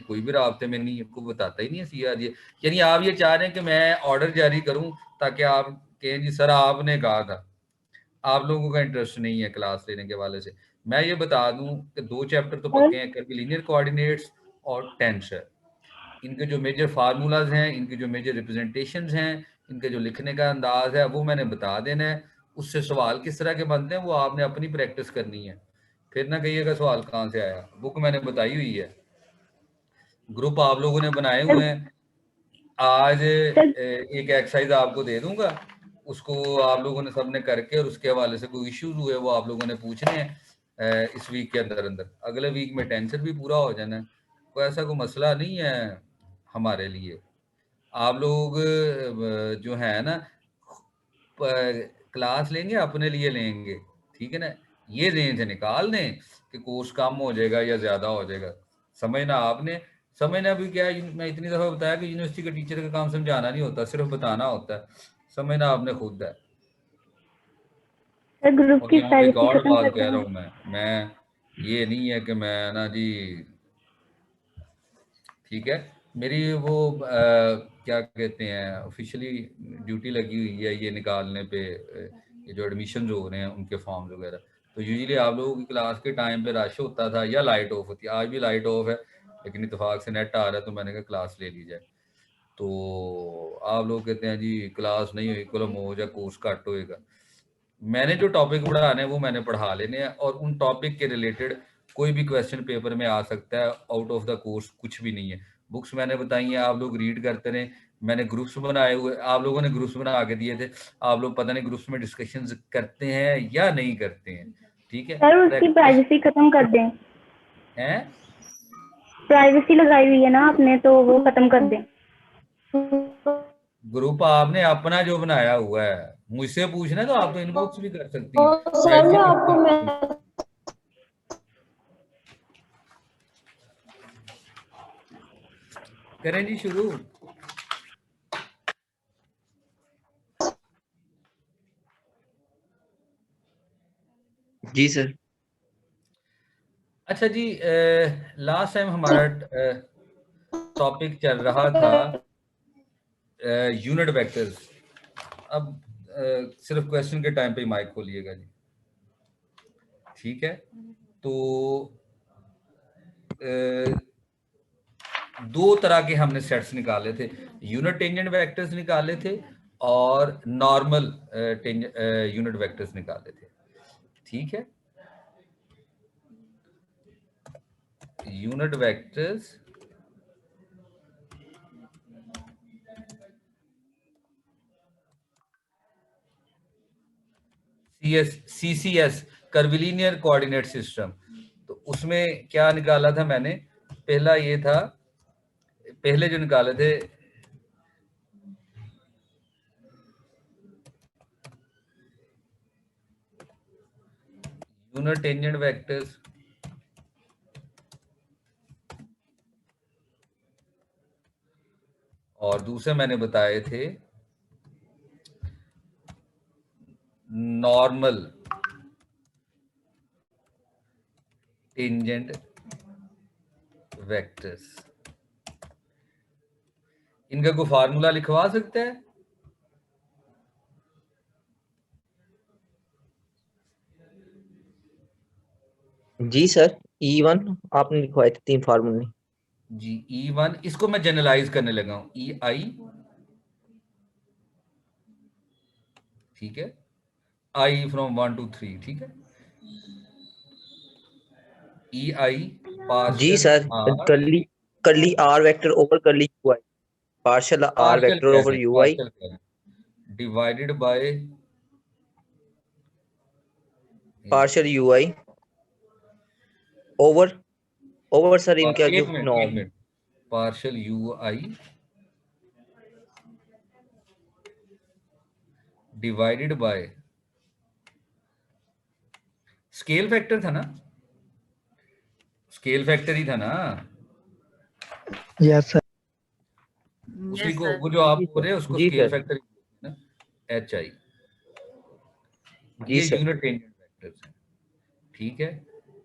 कोई भी राब्ते में नहीं, आपको बताता ही नहीं है CRJ। यानी आप ये चाह रहे हैं कि मैं ऑर्डर जारी करूं ताकि आप कहें जी सर आपने कहा था। आप लोगों का इंटरेस्ट नहीं है क्लास लेने के वाले से। मैं ये बता दूं कि 2 चैप्टर तो पक्के हैं, कर्विलिनियर कोऑर्डिनेट्स और टेंसर। इनके जो मेजर फार्मूलाज हैं, इनके जो मेजर रिप्रेजेंटेशंस हैं, इनके जो लिखने का अंदाज है वो मैंने बता देना है। उससे सवाल किस तरह के बनते हैं वो आपने अपनी प्रैक्टिस करनी है। फिर ना कहिएगा सवाल कहाँ से आया, बुक मैंने बताई हुई है, ग्रुप आप लोगों ने बनाए हुए हैं। आज एक एक्सरसाइज आपको दे दूंगा, उसको आप लोगों ने सबने करके और उसके हवाले से कोई इश्यूज हुए वो आप लोगों ने पूछने हैं इस वीक के अंदर अंदर। अगले वीक में टेंसर भी पूरा हो जाना है, कोई ऐसा कोई मसला नहीं है हमारे लिए। आप लोग जो है ना क्लास लेंगे अपने लिए लेंगे, ठीक है ना। ये जेन से निकाल दें कि कोर्स कम हो जाएगा या ज्यादा हो जाएगा, समझना आपने। समझना भी क्या है, मैं इतनी दफा बताया कि यूनिवर्सिटी के टीचर का काम समझाना नहीं होता, सिर्फ बताना होता है। समझना आपने खुद है। ग्रुप और की यहाँ प्राइवेसी रिकॉर्ड खत्म बात कर कह रहा दें। हूँ मैं ये नहीं है कि मैं ना जी, ठीक है। मेरी वो क्या कहते हैं ऑफिशियली ड्यूटी लगी हुई है ये निकालने पे, ये जो एडमिशन हो रहे हैं उनके फॉर्म्स वगैरह। तो यूजुअली आप लोगों की क्लास के टाइम पे रश होता था या लाइट ऑफ होती है, आज भी लाइट ऑफ है लेकिन इत्तेफाक से नेट आ रहा है तो मैंने कहा क्लास ले ली जाए। तो आप लोग कहते हैं जी क्लास नहीं हुई कलम हो या कोर्स कट होएगा। मैंने जो टॉपिक पढ़ाने हैं वो मैंने पढ़ा लेने हैं, और उन टॉपिक के रिलेटेड कोई भी क्वेश्चन पेपर में आ सकता है, आउट ऑफ द कोर्स कुछ भी नहीं है। बुक्स मैंने बताई हैं, आप लोग रीड करते रहे। मैंने ग्रुप्स बनाए हुए, आप लोगों ने ग्रुप्स बना के दिए थे, आप लोग पता नहीं ग्रुप्स में डिस्कशंस करते हैं या नहीं करते हैं, ठीक है। सर उसकी प्रैक्टिस प्राइवेसी खत्म कर दें। है, प्राइवेसी लगाई हुई है ना आपने, तो वो खत्म कर दें। ग्रुप आपने अपना जो बनाया हुआ है मुझसे पूछना है तो आप तो इनबॉक्स भी कर सकती हैं, सर ऐसी मैं कोई आपको बात नहीं। मैं करें जी शुरू। जी सर। अच्छा जी, लास्ट टाइम हमारा टॉपिक चल रहा था यूनिट वेक्टर्स। अब सिर्फ क्वेश्चन के टाइम पे माइक खोलिएगा जी, ठीक है। तो दो तरह के हमने सेट्स निकाले थे, यूनिट टेंजेंट वेक्टर्स निकाले थे और नॉर्मल यूनिट वेक्टर्स निकाले थे, ठीक है। Unit vectors CCS curvilinear coordinate system. तो उसमें क्या निकाला था मैंने, पहला ये था, पहले जो निकाले थे यूनिट टेंजेंट वेक्टर्स और दूसरे मैंने बताए थे नॉर्मल टेंजेंट वेक्टर्स। इनका कोई फार्मूला लिखवा सकते हैं? जी सर, E1 आपने लिखवाए थे 3 फार्मूले। जी E1, इसको मैं जनरलाइज करने लगा हूं, EI, ठीक है, I फ्रॉम 1 to 3, ठीक है। EI जी partial sir, R, curly R vector over curly UI, partial R partial vector कह ओवर दें, यूआई पार्शियल कह दें, divided by partial UI over over sir इनका जो एक norm. Minute, partial UI divided by scale factor था ना, scale factor ही था ना, यस सर। उसी को वो जो आप जी बोल सर। रहे हैं उसको जी स्केल सर। फैक्टर ना, HI। जी ये सर। यूनिट टेंजेंट वेक्टर्स हैं, ठीक है।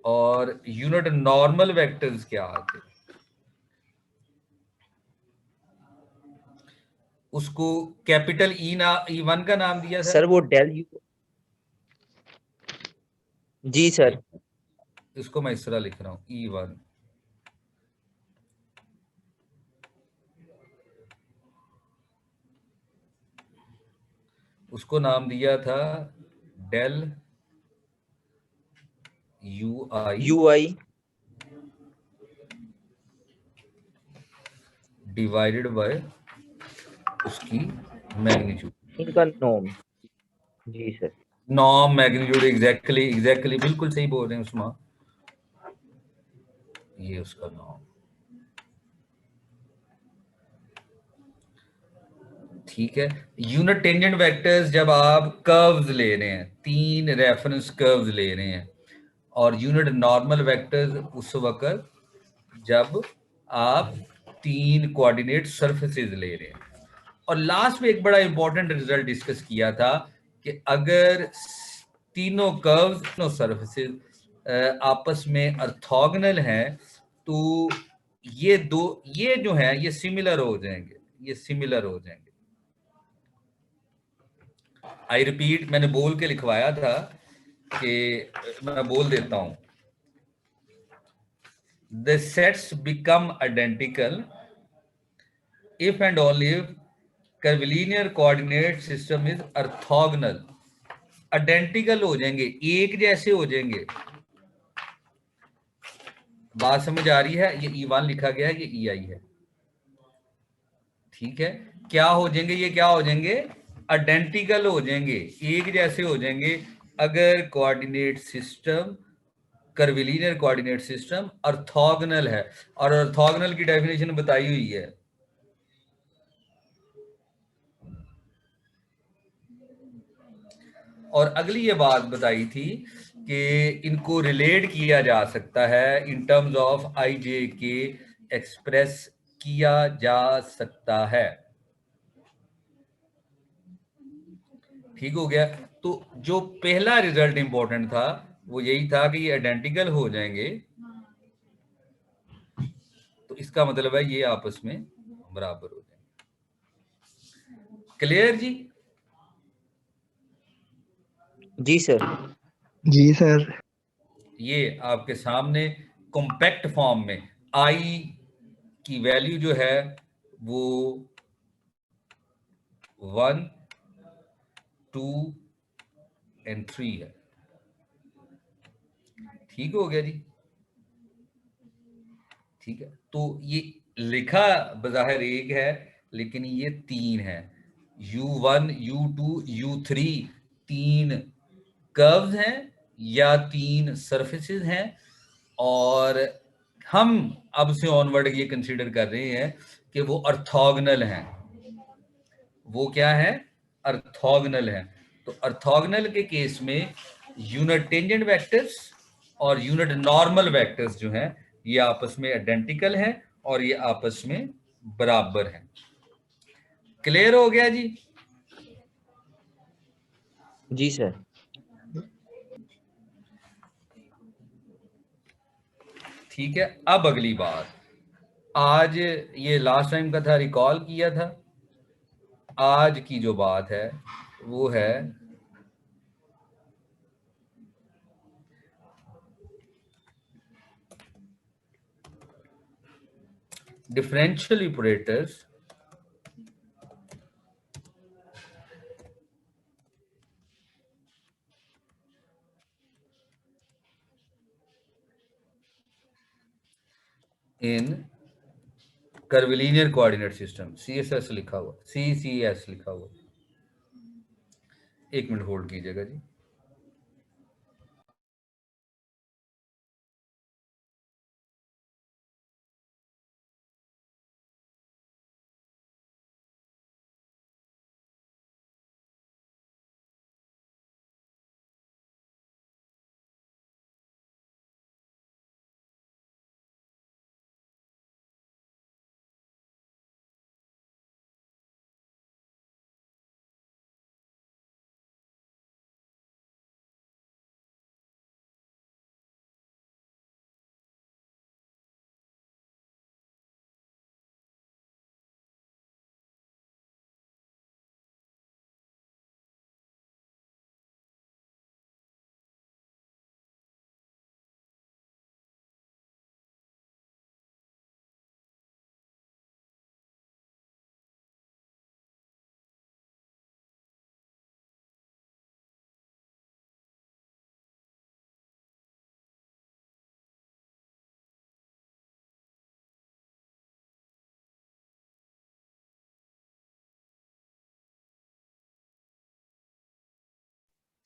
और यूनिट नॉर्मल वेक्टर्स क्या आते हैं? उसको कैपिटल E1 का नाम दिया था। सर वो डेल यू, जी सर। इसको मैं इस तरह लिख रहा हूं E1, उसको नाम दिया था डेल UI डिवाइडेड बाय उसकी मैग्नीट्यूड, इनका नॉर्म। जी सर। नॉर्म मैग्नीट्यूड, एग्जैक्टली बिल्कुल सही बोल रहे हैं उस्मान, ये उसका नॉर्म। ठीक है, यूनिट टेंजेंट वेक्टर्स जब आप कर्व्स ले रहे हैं, 3 रेफरेंस कर्व्स ले रहे हैं, और यूनिट नॉर्मल वेक्टर्स उस वक्त जब आप 3 कोऑर्डिनेट सरफेसेस ले रहे हैं। और लास्ट में एक बड़ा इंपॉर्टेंट रिजल्ट डिस्कस किया था कि अगर तीनों कर्व्स, तीनों सरफेसेस आपस में ऑर्थोगोनल हैं तो ये जो है ये सिमिलर हो जाएंगे, ये सिमिलर हो जाएंगे। आई रिपीट, मैंने बोल के लिखवाया था कि मैं बोल देता हूं, the sets become identical if and only if curvilinear coordinate system is orthogonal। Identical हो जाएंगे, एक जैसे हो जाएंगे। बात समझ आ रही है? ये E1 लिखा गया है, ये EI है, ठीक है। क्या हो जाएंगे, ये क्या हो जाएंगे? आइडेंटिकल हो जाएंगे, एक जैसे हो जाएंगे अगर coordinate system, curvilinear coordinate system orthogonal है। और ऑर्थोगोनल की डेफिनेशन बताई हुई है, और अगली ये बात बताई थी कि इनको रिलेट किया जा सकता है इन टर्म्स ऑफ आई जे के, एक्सप्रेस किया जा सकता है। ठीक हो गया। तो जो पहला रिजल्ट इंपॉर्टेंट था वो यही था कि ये आइडेंटिकल हो जाएंगे, तो इसका मतलब है ये आपस में बराबर हो जाएंगे। क्लियर जी? जी सर। जी सर। ये आपके सामने कॉम्पैक्ट फॉर्म में आई की वैल्यू जो है वो 1, 2 एंड 3 है। ठीक हो गया जी? ठीक है, तो ये लिखा बज़ाहिर एक है लेकिन ये 3 है। U1, U2, U3 3 कर्व्स हैं या 3 सरफेसेस हैं, और हम अब से ऑनवर्ड ये कंसीडर कर रहे हैं कि वो ऑर्थोगोनल हैं। वो क्या है? ऑर्थोगोनल है। तो ऑर्थोगोनल के केस में यूनिट टेंजेंट वेक्टर्स और यूनिट नॉर्मल वेक्टर्स जो हैं ये आपस में आइडेंटिकल हैं और ये आपस में बराबर हैं। क्लियर हो गया जी? जी सर। ठीक है, अब अगली बात, आज ये लास्ट टाइम का था, रिकॉल किया था। आज की जो बात है वो है differential operators in curvilinear coordinate system, CSS लिखा हुआ, CCS लिखा हुआ। एक मिनट होल्ड कीजिएगा जी।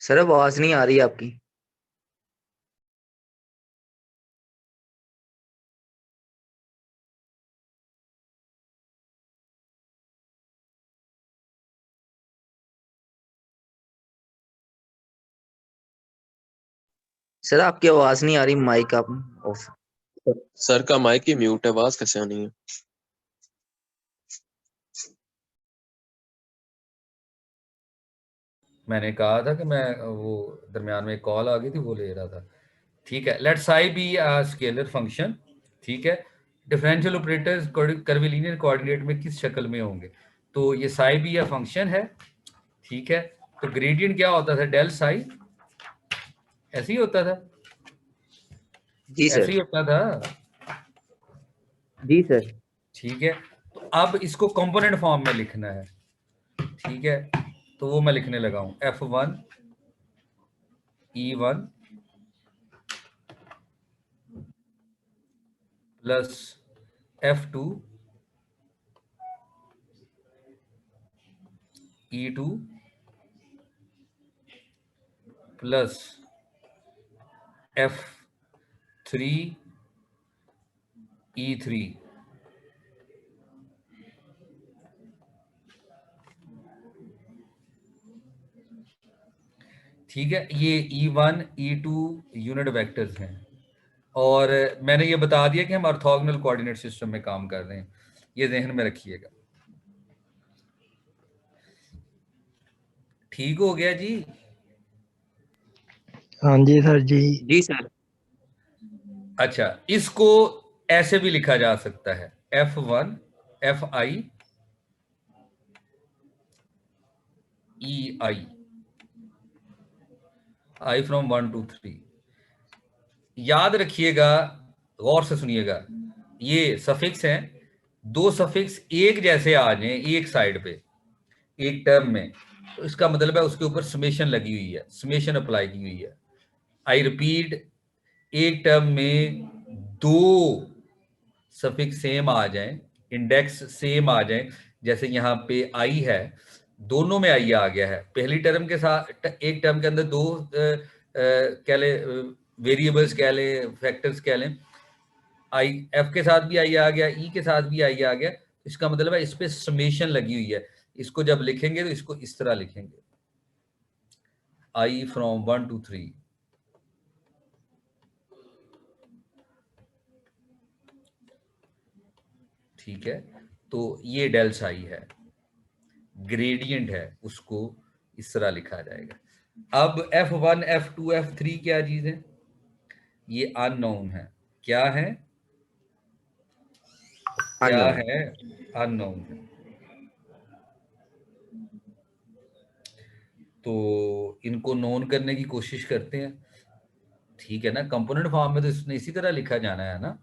सर आवाज नहीं आ रही आपकी। सर आपकी आवाज नहीं आ रही, माइक आप ऑफ। सर का माइक ही म्यूट है, आवाज कैसे आनी है? मैंने कहा था कि मैं वो दरमियान में कॉल आ गई थी, वो ले रहा था। ठीक है, let's I be a scalar function. ठीक है, डिफरेंशियल ऑपरेटर्स कर्विलिनियर कोऑर्डिनेट में किस शक्ल में होंगे? तो ये साई भी या फंक्शन है। ठीक है, तो ग्रेडियंट क्या होता था? डेल साई, ऐसे ही होता था, जी ऐसे सर। ही होता था। जी सर। ठीक है, तो अब इसको कंपोनेंट फॉर्म में लिखना है। ठीक है, तो वो मैं लिखने लगा हूं, F1 E1 plus F2 E2 plus F3 E3। ठीक है, ये E1 E2 यूनिट वेक्टर्स हैं, और मैंने ये बता दिया कि हम ऑर्थोगोनल कोऑर्डिनेट सिस्टम में काम कर रहे हैं, ये ध्यान में रखिएगा। ठीक हो गया जी? हाँ जी सर जी। जी सर। अच्छा, इसको ऐसे भी लिखा जा सकता है, F1 Fi EI, I from 1 to 3। याद रखिएगा, गौर से सुनिएगा, ये सफिक्स हैं, दो सफिक्स एक जैसे आ जाएं एक साइड पे एक टर्म में, तो इसका मतलब है उसके ऊपर समेशन लगी हुई है, समेशन अप्लाई की हुई है। आई रिपीट, एक टर्म में दो सफिक्स सेम आ जाएं, इंडेक्स सेम आ जाएं, जैसे यहाँ पे आई है, दोनों में आई आ गया है, पहली टर्म के साथ एक टर्म के अंदर दो कह ले वेरिएबल्स कह ले, फैक्टर्स कह लें, आई एफ के साथ भी आई आ गया, ई के साथ भी आई आ गया, इसका मतलब है इस पे समेशन लगी हुई है। इसको जब लिखेंगे तो इसको इस तरह लिखेंगे, आई फ्रॉम 1 to 3। ठीक है, तो ये डेल साई है, ग्रेडियंट है, उसको इस तरह लिखा जाएगा। अब F1 F2 F3 क्या चीज है? ये अननोन है। क्या है? क्या Unknown। है? अननोन है। तो इनको नोन करने की कोशिश करते हैं। ठीक है ना, कंपोनेंट फॉर्म में तो इसने इसी तरह लिखा जाना है ना।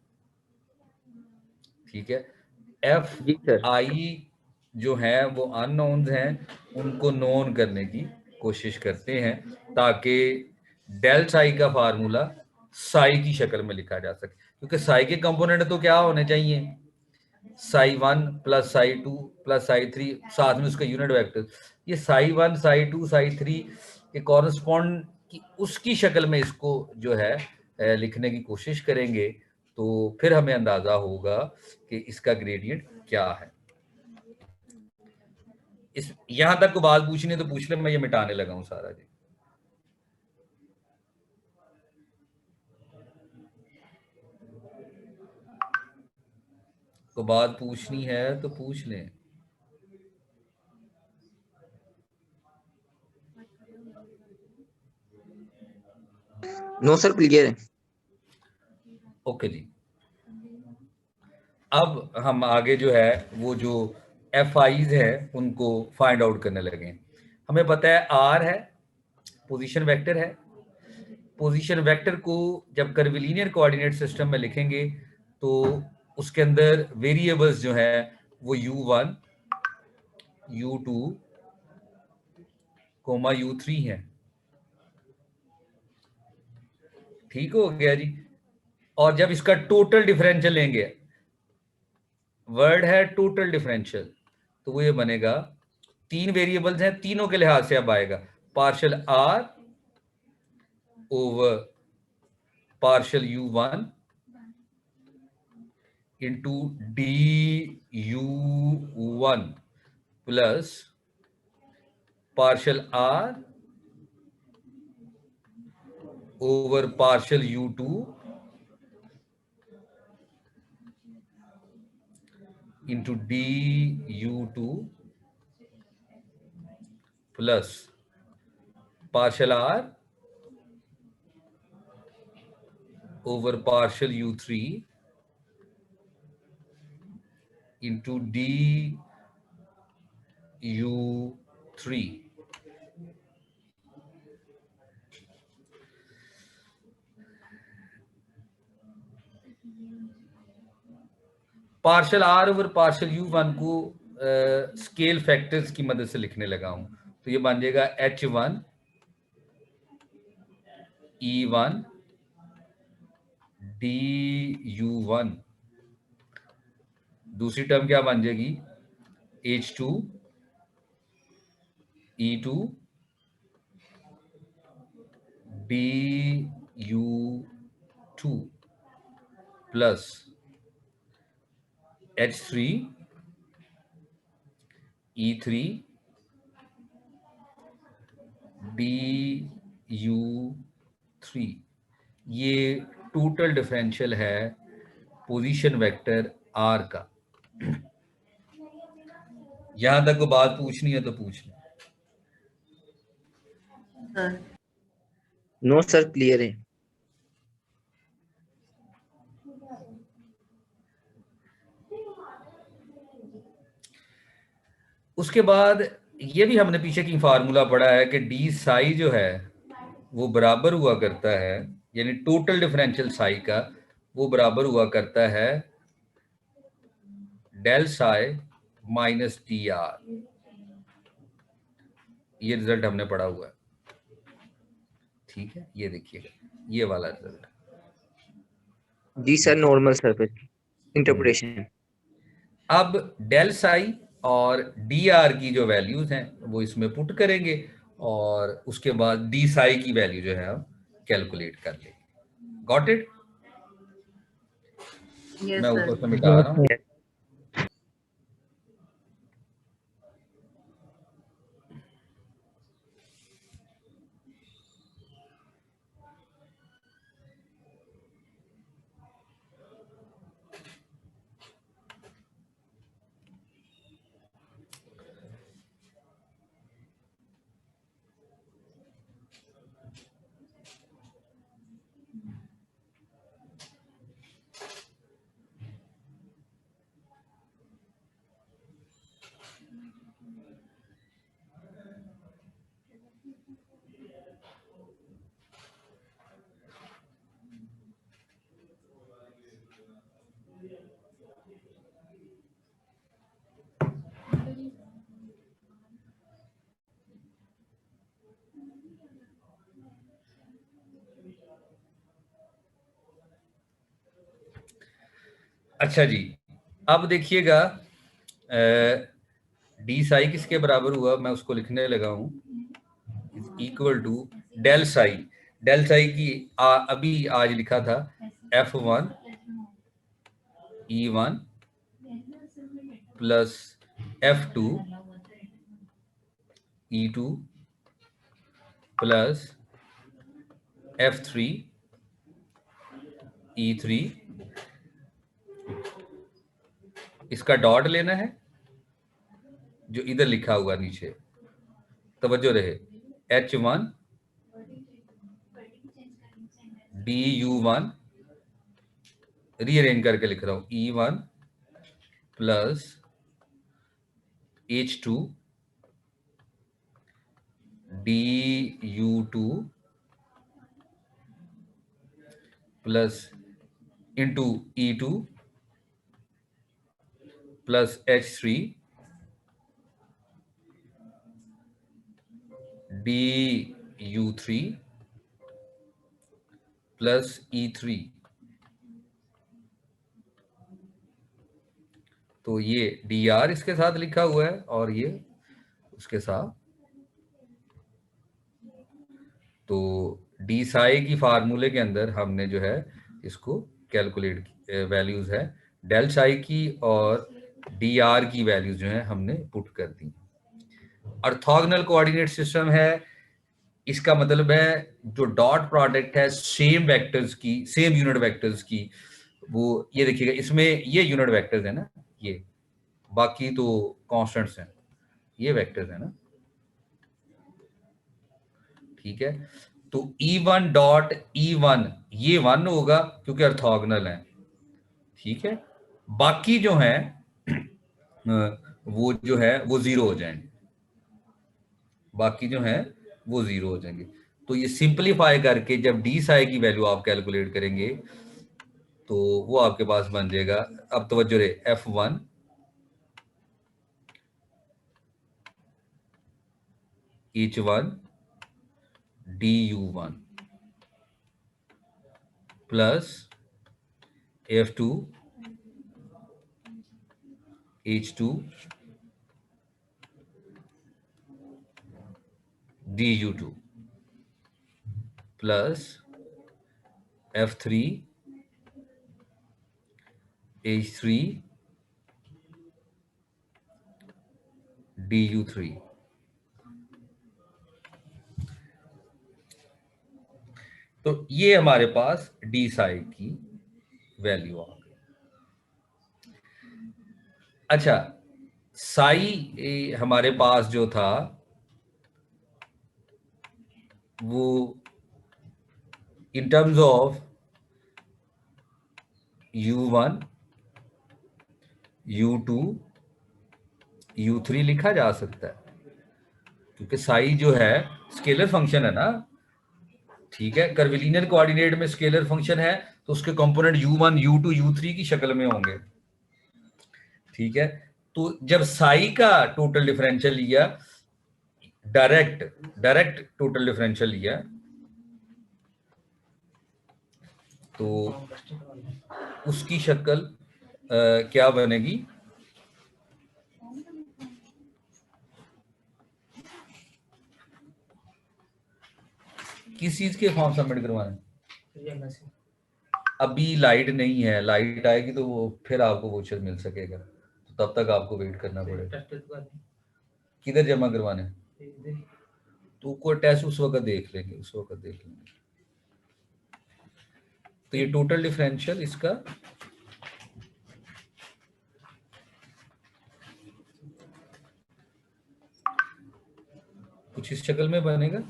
ठीक है, एफ जी सर। आई जो है वो अननोन्स हैं, उनको नोन करने की कोशिश करते हैं ताकि डेल साई का फार्मूला साई की शक्ल में लिखा जा सके, क्योंकि साई के कंपोनेंट तो क्या होने चाहिए? Sai 1 plus psi 2 plus psi 3, साथ में उसका यूनिट वेक्टर। ये साई 1 साई 2 साई 3 के कॉरेस्पॉन्ड की उसकी शक्ल में इसको जो है लिखने की कोशिश करेंगे, तो फिर हमें अंदाजा होगा कि इसका ग्रेडियंट क्या है। इस यहां तक को बात पूछनी है तो पूछ ले, मैं ये मिटाने लगा हूं सारा जी। तो बात पूछनी है तो पूछ लें। नो सर, क्लियर है। ओके जी, अब हम आगे जो है वो जो एफ आईज है उनको फाइंड आउट करने लगे। हमें पता है आर है, पोजीशन वेक्टर है। पोजीशन वेक्टर को जब कर्विलिनियर कोऑर्डिनेट सिस्टम में लिखेंगे तो उसके अंदर वेरिएबल्स जो है वो u1 u2 u3 है। ठीक हो गया जी? और जब इसका टोटल डिफरेंशियल लेंगे, वर्ड है टोटल डिफरेंशियल, तो वो ये बनेगा, तीन वेरिएबल्स हैं, तीनों के लिहाज से अब आएगा partial R over partial u1 into du1 plus partial r over partial u2 into du2 plus partial r over partial u3 into du3. Partial R over partial U one को स्केल फैक्टर्स की मदद से लिखने लगा हूं, तो ये बन जाएगा H1 E1 DU1। दूसरी टर्म क्या बन जाएगी? H2 E2 DU2 plus H3 E3 DU3। ये टोटल डिफरेंशियल है पोजीशन वेक्टर R का। यहां तक को बात पूछनी है तो पूछ लो। नो सर, क्लियर है। उसके बाद ये भी हमने पीछे की फार्मूला पढ़ा है कि डी साई जो है वो बराबर हुआ करता है, यानी टोटल डिफरेंशियल साई का वो बराबर हुआ करता है del psi minus D R. ये रिजल्ट हमने पढ़ा हुआ है, ठीक है। ये देखिएगा ये वाला रिजल्ट। जी सर, नॉर्मल सरफेस इंटरप्रिटेशन। अब डेल साई और डी आर की जो वैल्यूज हैं वो इसमें पुट करेंगे और उसके बाद डी साई की वैल्यू जो है हम कैलकुलेट कर लेंगे। Got it? मैं ऊपर से मिटा रहा हूँ। अच्छा जी, अब देखिएगा डी साई किसके बराबर हुआ, मैं उसको लिखने लगा हूं, equal to del psi. Del psi की अभी आज लिखा था F1 E1 plus F2 E2 plus F3 E3। इसका डॉट लेना है जो इधर लिखा हुआ नीचे, तवज्जो रहे, H1 DU1 रीअरेंज करके लिख रहा हूं, E1 plus H2 DU2 plus into E2 plus H3 DU3 plus E3। तो ये DR इसके साथ लिखा हुआ है और ये उसके साथ, तो डी साई की फार्मूले के अंदर हमने जो है इसको कैलकुलेट वैल्यूज है डेल साई की और डी आर की वैल्यूज जो है हमने पुट कर दी। ऑर्थोगोनल कोऑर्डिनेट सिस्टम है, इसका मतलब है जो डॉट प्रोडक्ट है सेम वेक्टर्स की, सेम यूनिट वेक्टर्स की, वो ये देखिएगा इसमें ये यूनिट वेक्टर्स है ना, ये बाकी तो कांस्टेंट्स हैं, ये वेक्टर्स है ना, ठीक है। तो E1 डॉट E1 ये 1 होगा क्योंकि ऑर्थोगोनल है, ठीक है। बाकी जो है वो जो है वो 0 हो जाएंगे, बाकी जो है वो 0 हो जाएंगे। तो ये सिंपलीफाई करके जब डी साई की वैल्यू आप कैलकुलेट करेंगे तो वो आपके पास बन जाएगा, अब तवज्जो रहे, F1 H1 DU1 plus F2 H2 DU2 plus F3 H3 DU3। तो ये हमारे पास डी साई की वैल्यू आ गई। अच्छा, साई हमारे पास जो था वो in terms of U1 U2 U3 लिखा जा सकता है क्योंकि साई जो है स्केलर फंक्शन है ना, ठीक है। कर्विलिनियर कोऑर्डिनेट में स्केलर फंक्शन है तो उसके कंपोनेंट U1 U2 U3 की शक्ल में होंगे, ठीक है। तो जब साई का टोटल डिफरेंशियल लिया, डायरेक्ट टोटल डिफरेंशियल लिया, तो उसकी शक्ल क्या बनेगी, किस चीज के फॉर्म सबमिट करवाने? अभी लाइट नहीं है, लाइट आएगी तो वो फिर आपको वोचर मिल सकेगा, तो तब तक आपको वेट करना पड़ेगा। किधर जमा करवाने? तो कोई टेस्ट उस वक्त देख लेंगे, उस वक्त देख लेंगे। तो ये टोटल डिफरेंशियल इसका कुछ इस शक्ल में बनेगा।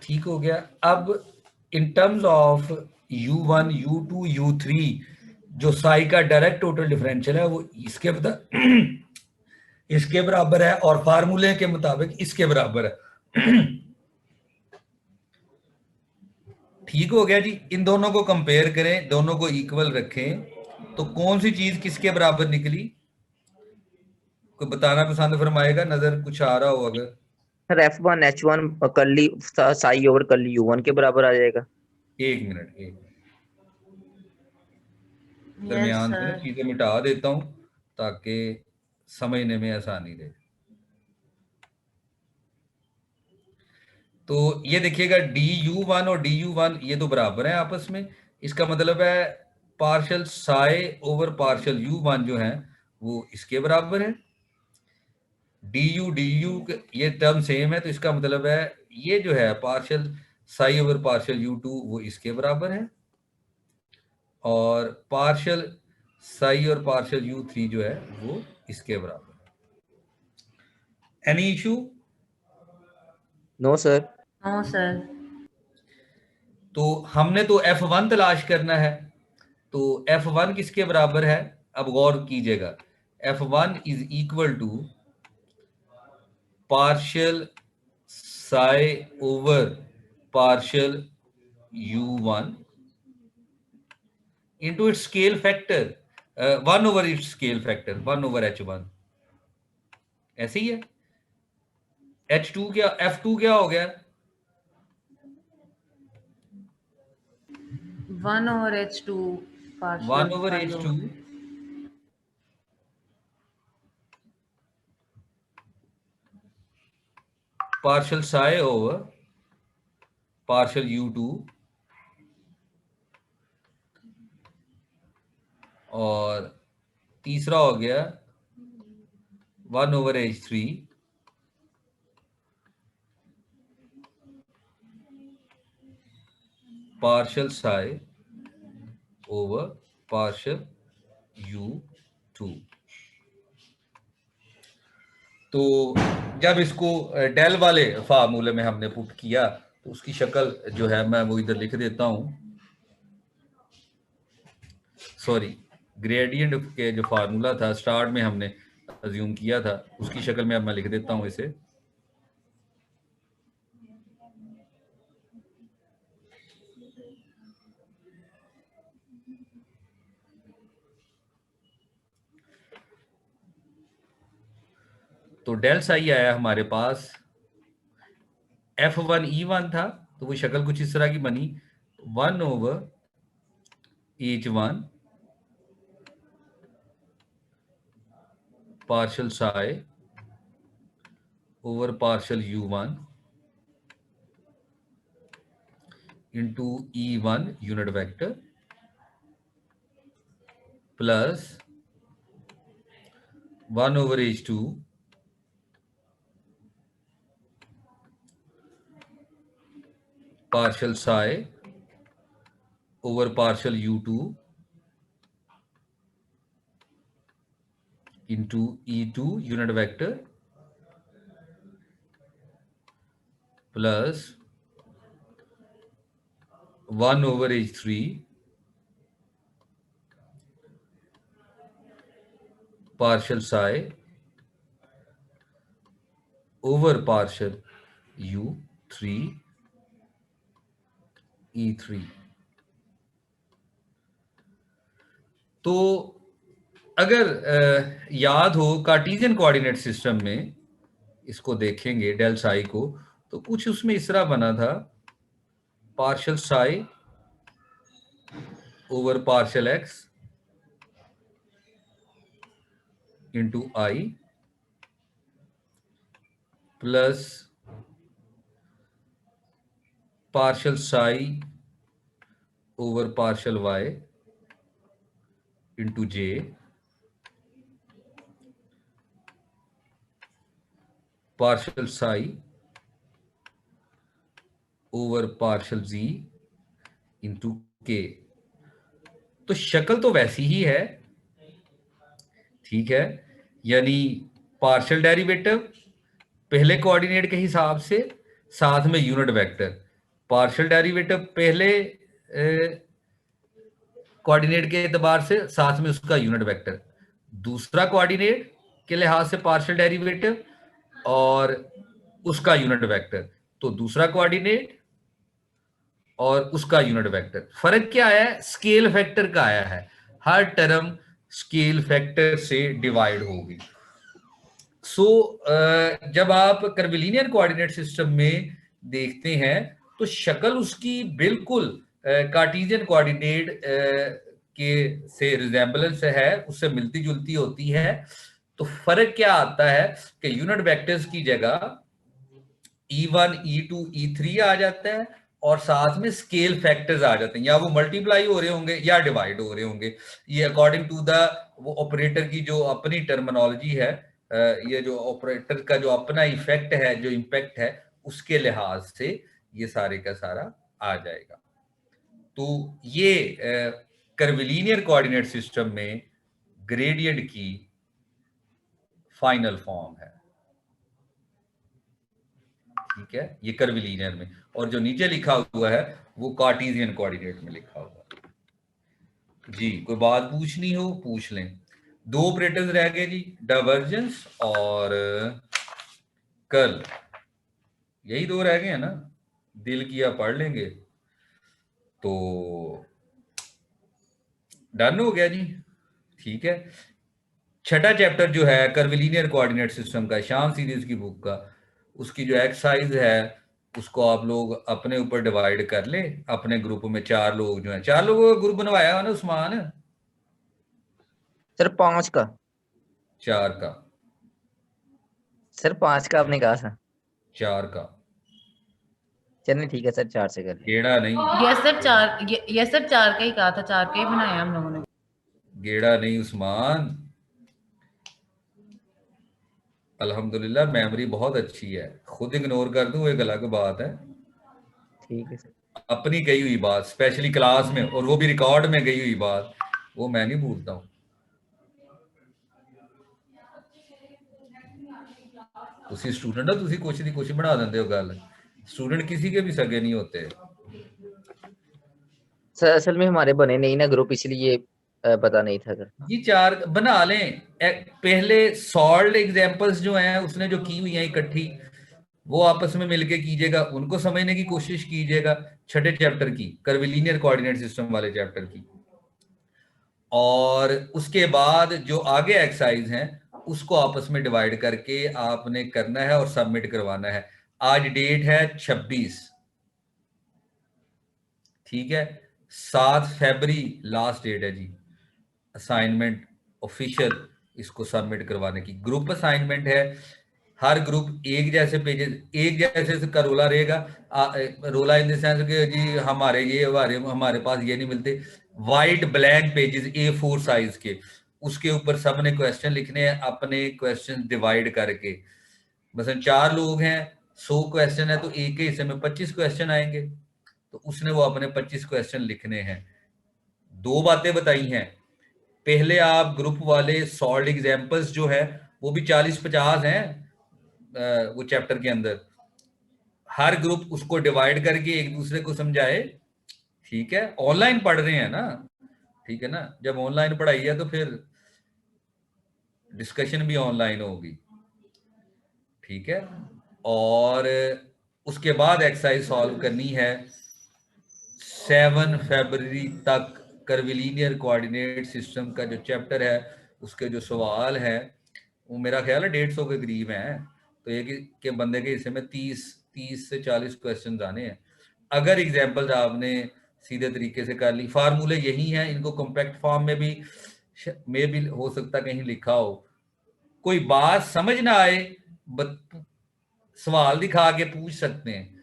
ठीक हो गया। अब in terms of U1 U2 U3 जो साई का डायरेक्ट टोटल डिफरेंशियल है वो इसके इसके बराबर है और फार्मूले के मुताबिक इसके बराबर है। ठीक हो गया जी। इन दोनों को कंपेयर करें, दोनों को इक्वल रखें, तो कौन सी चीज किसके बराबर निकली? कोई बताना पसंद फरमाएगा, नजर कुछ आ रहा हो अगर? Sir F1 H1 curly Sai over curly U1 के बराबर आ जाएगा। एक मिनट दरमियान से चीजें मिटा देता हूं ताकि समझने में आसानी रहे। तो ये देखिएगा DU1 और DU1 ये तो बराबर है आपस में, इसका मतलब है partial psi over partial U1 जो है वो इसके बराबर है। DU ये टर्म सेम है तो इसका मतलब है ये जो है partial psi over partial U2 वो इसके बराबर है और पार्शियल साई और पार्शियल U3 जो है वो इसके बराबर है। Any issue? No sir. No sir. तो हमने तो F1 तलाश करना है, तो F1 किसके बराबर है? अब गौर कीजिएगा, F1 is equal to partial psi over partial U1 into its scale factor, 1 over its scale factor, 1 over H1, ऐसे ही है। H2 क्या, F2 क्या हो गया, 1 over H2 partial 1 over phi H2 partial psi over partial U2 और तीसरा हो गया 1 over H3 partial psi over partial U2। तो जब इसको डेल वाले फार्मूले में हमने पुट किया तो उसकी शक्ल जो है मैं वो इधर लिख देता हूं, सॉरी, ग्रेडियंट के जो फार्मूला था स्टार्ट में हमने अज्यूम किया था उसकी शक्ल में अब मैं लिख देता हूं इसे। तो डेल साई आया हमारे पास, F1 E1 था तो वो शक्ल कुछ इस तरह की बनी, 1 over H1 partial psi over partial U1 into E1 unit vector plus 1 over H2 partial psi over partial U2 into E2 unit vector plus 1 over H3 partial psi over partial U3 E3। तो अगर याद हो Cartesian coordinate system में इसको देखेंगे del psi को, तो कुछ उसमें इस तरह बना था, partial psi over partial x into i plus partial psi over partial y into j partial psi over partial z into k. तो शक्ल तो वैसी ही है, ठीक है, यानी पार्शियल डेरिवेटिव पहले कोऑर्डिनेट के हिसाब से साथ में यूनिट वेक्टर, पार्शियल डेरिवेटिव पहले कोऑर्डिनेट के एतबार से साथ में उसका यूनिट वेक्टर, दूसरा कोऑर्डिनेट के लिहाज से पार्शियल डेरिवेटिव और उसका यूनिट वेक्टर, तो दूसरा कोऑर्डिनेट और उसका यूनिट वेक्टर। फर्क क्या आया है, स्केल फैक्टर का आया है, हर टर्म स्केल फैक्टर से डिवाइड होगी। सो जब आप कर्विलिनियर कोऑर्डिनेट सिस्टम में देखते हैं तो शक्ल उसकी बिल्कुल कार्टेशियन कोऑर्डिनेट के से रिजेम्बलेंस है, उससे मिलती जुलती होती है। तो फर्क क्या आता है कि यूनिट वेक्टर्स की जगह E1, E2, E3 आ जाता है और साथ में स्केल फैक्टर्स आ जाते हैं, या वो मल्टीप्लाई हो रहे होंगे या डिवाइड हो रहे होंगे, ये अकॉर्डिंग टू द वो ऑपरेटर की जो अपनी टर्मिनोलॉजी है, ये जो ऑपरेटर का जो अपना इफेक्ट है, जो इम्पैक्ट है, उसके लिहाज से ये सारे का सारा आ जाएगा। तो ये कर्विलिनियर कोऑर्डिनेट सिस्टम में ग्रेडियंट की फाइनल फॉर्म है, ठीक है, ये कर्विलिनियर में, और जो नीचे लिखा हुआ है वो कार्टेशियन कोऑर्डिनेट में लिखा हुआ है। जी, कोई बात पूछनी हो पूछ लें। 2 ऑपरेटर्स रह गए जी, डाइवर्जेंस और कर्ल, यही 2 रह गए हैं ना, दिल किया पढ़ लेंगे तो डन हो गया जी। ठीक है, छठा चैप्टर जो है कर्विलिनियर कोऑर्डिनेट सिस्टम का, शाम सीरीज की बुक का, उसकी जो एक्सरसाइज है उसको आप लोग अपने ऊपर डिवाइड कर लें। अपने ग्रुप में 4 लोग जो हैं, 4 लोगों का ग्रुप बनवाया है ना उस्मान? सर 5 का। 4 का, सर 5 का आपने कहा था। 4 का। चलिए ठीक है सर, 4 से कर लें। गेड़ा नहीं, यस सर 4, यस सर 4 का ही कहा था, 4 का ही बनाया हम लोगों ने। गेड़ा नहीं उस्मान। अल्हम्दुलिल्लाह मेमोरी बहुत अच्छी है, खुद इग्नोर कर दूं एक अलग बात है। ठीक है सर। अपनी कही हुई बात, स्पेशली क्लास में, और वो भी रिकॉर्ड में गई हुई बात, वो मैं नहीं भूलता हूँ। ਤੁਸੀਂ स्टूडेंट हो, ਤੁਸੀਂ कुछ ਦੀ कुछ बना देंगे हो गल। स्टूडेंट किसी के भी सगे नहीं होते। सर असल में हमारे बने नहीं ना ग्रुप, इसलिए पता नहीं था सर। जी 4 बना लें। पहले सॉल्व एग्जांपल्स जो हैं उसने जो की हुई हैं इकट्ठी, वो आपस में मिलके कीजिएगा, उनको समझने की कोशिश कीजिएगा, छठे चैप्टर की, कर्विलिनियर कोऑर्डिनेट सिस्टम वाले चैप्टर की। और उसके बाद जो आगे एक्सरसाइज हैं उसको आपस में डिवाइड करके आपने करना है और सबमिट करवाना है। आज डेट है 26, ठीक है, 7 फरवरी लास्ट डेट है जी असाइनमेंट ऑफिशियल इसको सबमिट करवाने की। ग्रुप असाइनमेंट है, हर ग्रुप एक जैसे पेजेस, एक जैसे का रोला रहेगा। रोला इन द सेंस कि जी हमारे ये हमारे पास ये नहीं मिलते, white blank pages A4 size के, उसके ऊपर सबने क्वेश्चन लिखने हैं, अपने क्वेश्चन डिवाइड करके। मसलन 4 लोग हैं, 100 क्वेश्चन है तो एक के हिस्से में 25 क्वेश्चन आएंगे, तो उसने वो अपने 25 क्वेश्चन लिखने हैं। 2 बातें बताई हैं, पहले आप ग्रुप वाले सॉल्व एग्जांपल्स जो है वो भी 40-50 हैं वो चैप्टर के अंदर, हर ग्रुप उसको डिवाइड करके एक दूसरे को समझाए। ठीक है, ऑनलाइन पढ़ रहे हैं ना, ठीक है ना, जब ऑनलाइन पढ़ाई है तो फिर डिस्कशन भी ऑनलाइन होगी। ठीक है, और उसके बाद एक्सरसाइज सॉल्व करनी है 7 फरवरी तक। कर्विलिनियर कोऑर्डिनेट सिस्टम का जो चैप्टर है उसके जो सवाल है वो मेरा ख्याल है 150 के करीब है, तो एक के बंदे के हिस्से में 30 से 40 क्वेश्चन आने हैं। अगर एग्जाम्पल्स आपने सीधे तरीके से कर ली, फार्मूले यही हैं, इनको कॉम्पैक्ट फॉर्म में भी हो सकता कहीं लिखा हो, कोई बात समझ ना आए सवाल दिखा के पूछ सकते हैं,